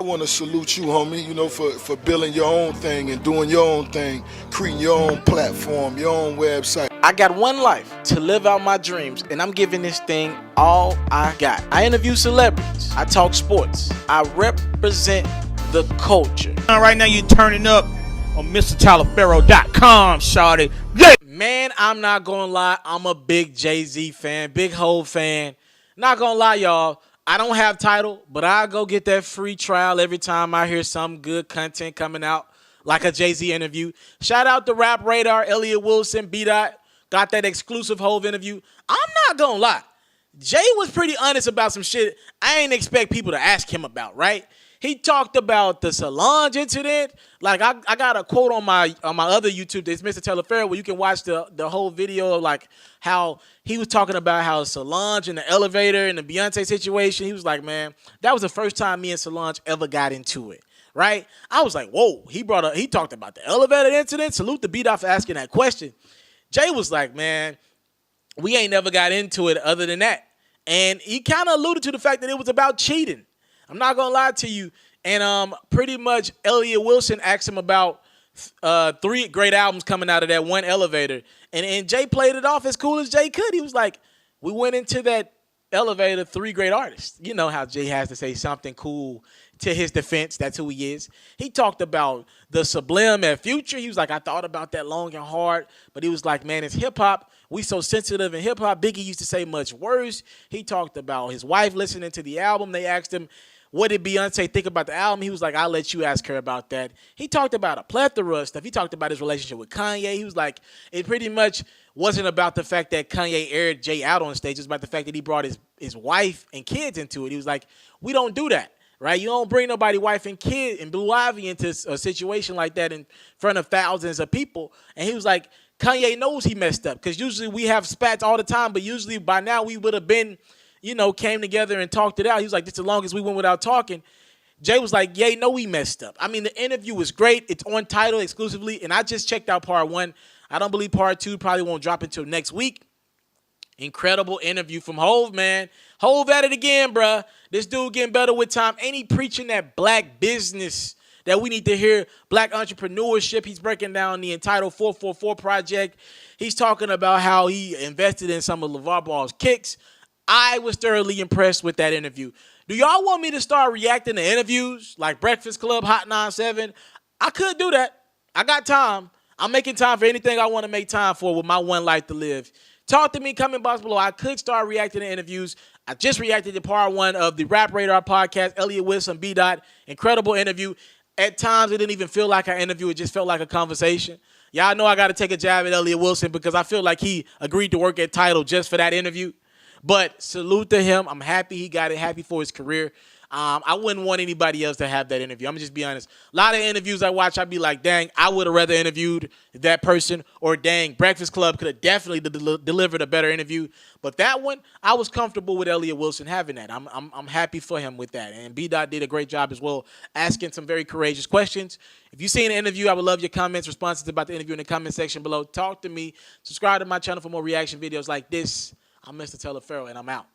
I want to salute you, homie, for building your own thing and doing your own thing, creating your own platform, your own website. I got one life to live out my dreams, and I'm giving this thing all I got. I interview celebrities. I talk sports. I represent the culture. Right now, you're turning up on Itsmrtaliaferro.com, shawty. Yeah. Man, I'm not gonna lie. I'm a big Jay-Z fan, big Hov fan. Not gonna lie, y'all. I don't have title, but I go get that free trial every time I hear some good content coming out, like a Jay-Z interview. Shout out to Rap Radar, Elliott Wilson, B-Dot. Got that exclusive Hov interview. I'm not gonna lie. Jay was pretty honest about some shit I ain't expect people to ask him about, right? He talked about the Solange incident. Like I got a quote on my other YouTube, Itsmrtaliaferro, where you can watch the whole video of like how he was talking about how Solange in the elevator and the Beyonce situation. He was like, man, that was the first time me and Solange ever got into it, right? I was like, whoa. He talked about the elevator incident. Salute to B-Dot for asking that question. Jay was like, man, we ain't never got into it other than that. And he kind of alluded to the fact that it was about cheating. I'm not going to lie to you. And pretty much Elliott Wilson asked him about 3 great albums coming out of that one elevator. And Jay played it off as cool as Jay could. He was like, we went into that elevator, 3 great artists. You know how Jay has to say something cool to his defense. That's who he is. He talked about the Sublime at Future. He was like, I thought about that long and hard. But he was like, man, it's hip-hop. We so sensitive in hip-hop. Biggie used to say much worse. He talked about his wife listening to the album. They asked him, what did Beyonce think about the album? He was like, I'll let you ask her about that. He talked about a plethora of stuff. He talked about his relationship with Kanye. He was like, it pretty much wasn't about the fact that Kanye aired Jay out on stage. It was about the fact that he brought his wife and kids into it. He was like, we don't do that, right? You don't bring nobody wife and kid and Blue Ivy into a situation like that in front of thousands of people. And he was like, Kanye knows he messed up because usually we have spats all the time, but usually by now we would have been, came together and talked it out. He was like, this is the longest we went without talking. Jay was like, yeah, no, we messed up. I mean, the interview was great. It's on Tidal exclusively, and I just checked out part 1. I don't believe part 2 probably won't drop until next week. Incredible interview from Hov, man. Hov at it again, bruh. This dude getting better with time. Ain't he preaching that black business that we need to hear, black entrepreneurship? He's breaking down the entitled 444 project. He's talking about how he invested in some of Lavar Ball's kicks. I was thoroughly impressed with that interview. Do y'all want me to start reacting to interviews like Breakfast Club, Hot 97? I could do that. I got time. I'm making time for anything I want to make time for with my one life to live. Talk to me, comment box below. I could start reacting to interviews. I just reacted to part 1 of the Rap Radar podcast, Elliott Wilson, B-Dot. Incredible interview. At times, it didn't even feel like an interview. It just felt like a conversation. Y'all know I got to take a jab at Elliott Wilson because I feel like he agreed to work at Tidal just for that interview. But salute to him. I'm happy he got it. Happy for his career. I wouldn't want anybody else to have that interview. I'm just be honest. A lot of interviews I watch, I'd be like, dang, I would have rather interviewed that person. Or dang, Breakfast Club could have definitely delivered a better interview. But that one, I was comfortable with Elliott Wilson having that. I'm happy for him with that. And B-Dot did a great job as well, asking some very courageous questions. If you've seen the interview, I would love your comments, responses about the interview in the comment section below. Talk to me. Subscribe to my channel for more reaction videos like this. I'm Itsmrtaliaferro, and I'm out.